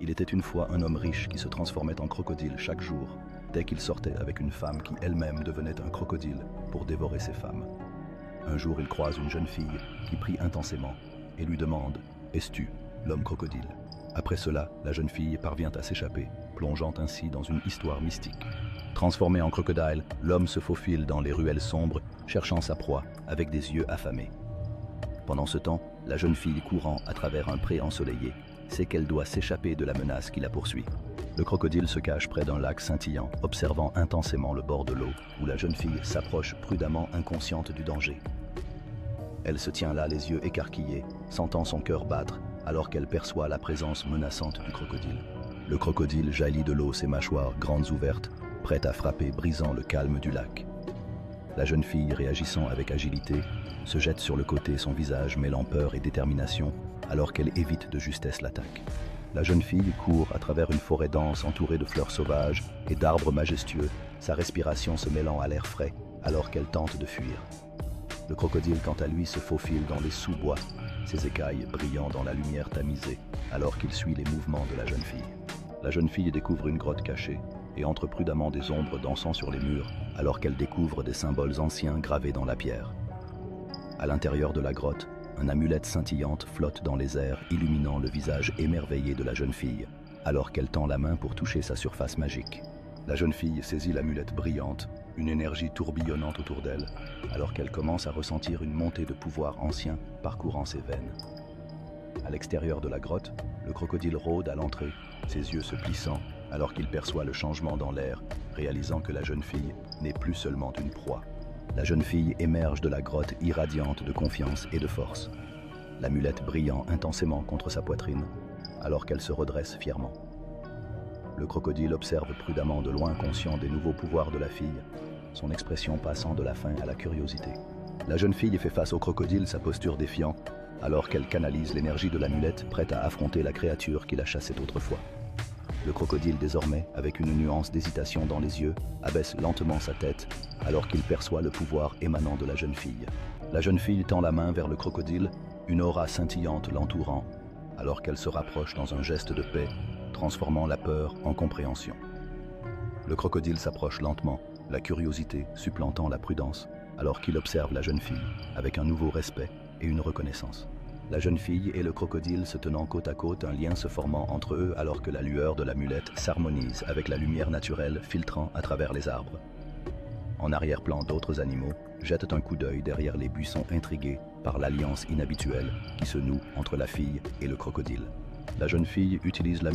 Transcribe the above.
Il était une fois un homme riche qui se transformait en crocodile chaque jour, dès qu'il sortait avec une femme qui elle-même devenait un crocodile pour dévorer ses femmes. Un jour, il croise une jeune fille qui prie intensément et lui demande « Es-tu l'homme crocodile ?» Après cela, la jeune fille parvient à s'échapper, plongeant ainsi dans une histoire mystique. Transformé en crocodile, l'homme se faufile dans les ruelles sombres, cherchant sa proie avec des yeux affamés. Pendant ce temps, la jeune fille courant à travers un pré ensoleillé sait qu'elle doit s'échapper de la menace qui la poursuit. Le crocodile se cache près d'un lac scintillant, observant intensément le bord de l'eau, où la jeune fille s'approche prudemment inconsciente du danger. Elle se tient là les yeux écarquillés, sentant son cœur battre, alors qu'elle perçoit la présence menaçante du crocodile. Le crocodile jaillit de l'eau, ses mâchoires grandes ouvertes, prêtes à frapper, brisant le calme du lac. La jeune fille, réagissant avec agilité, se jette sur le côté, son visage mêlant peur et détermination, alors qu'elle évite de justesse l'attaque. La jeune fille court à travers une forêt dense entourée de fleurs sauvages et d'arbres majestueux, sa respiration se mêlant à l'air frais, alors qu'elle tente de fuir. Le crocodile, quant à lui, se faufile dans les sous-bois, ses écailles brillant dans la lumière tamisée, alors qu'il suit les mouvements de la jeune fille. La jeune fille découvre une grotte cachée et entre prudemment des ombres dansant sur les murs, alors qu'elle découvre des symboles anciens gravés dans la pierre. À l'intérieur de la grotte, une amulette scintillante flotte dans les airs, illuminant le visage émerveillé de la jeune fille, alors qu'elle tend la main pour toucher sa surface magique. La jeune fille saisit l'amulette brillante, une énergie tourbillonnante autour d'elle, alors qu'elle commence à ressentir une montée de pouvoir ancien parcourant ses veines. À l'extérieur de la grotte, le crocodile rôde à l'entrée, ses yeux se plissant, alors qu'il perçoit le changement dans l'air, réalisant que la jeune fille n'est plus seulement une proie. La jeune fille émerge de la grotte irradiante de confiance et de force, l'amulette brillant intensément contre sa poitrine, alors qu'elle se redresse fièrement. Le crocodile observe prudemment de loin, conscient des nouveaux pouvoirs de la fille, son expression passant de la faim à la curiosité. La jeune fille fait face au crocodile, sa posture défiant, alors qu'elle canalise l'énergie de l'amulette, prête à affronter la créature qui la chassait autrefois. Le crocodile, désormais, avec une nuance d'hésitation dans les yeux, abaisse lentement sa tête, alors qu'il perçoit le pouvoir émanant de la jeune fille. La jeune fille tend la main vers le crocodile, une aura scintillante l'entourant, alors qu'elle se rapproche dans un geste de paix, transformant la peur en compréhension. Le crocodile s'approche lentement, la curiosité supplantant la prudence, alors qu'il observe la jeune fille, avec un nouveau respect et une reconnaissance. La jeune fille et le crocodile se tenant côte à côte, un lien se formant entre eux alors que la lueur de l'amulette s'harmonise avec la lumière naturelle filtrant à travers les arbres. En arrière-plan, d'autres animaux jettent un coup d'œil derrière les buissons, intrigués par l'alliance inhabituelle qui se noue entre la fille et le crocodile. La jeune fille utilise la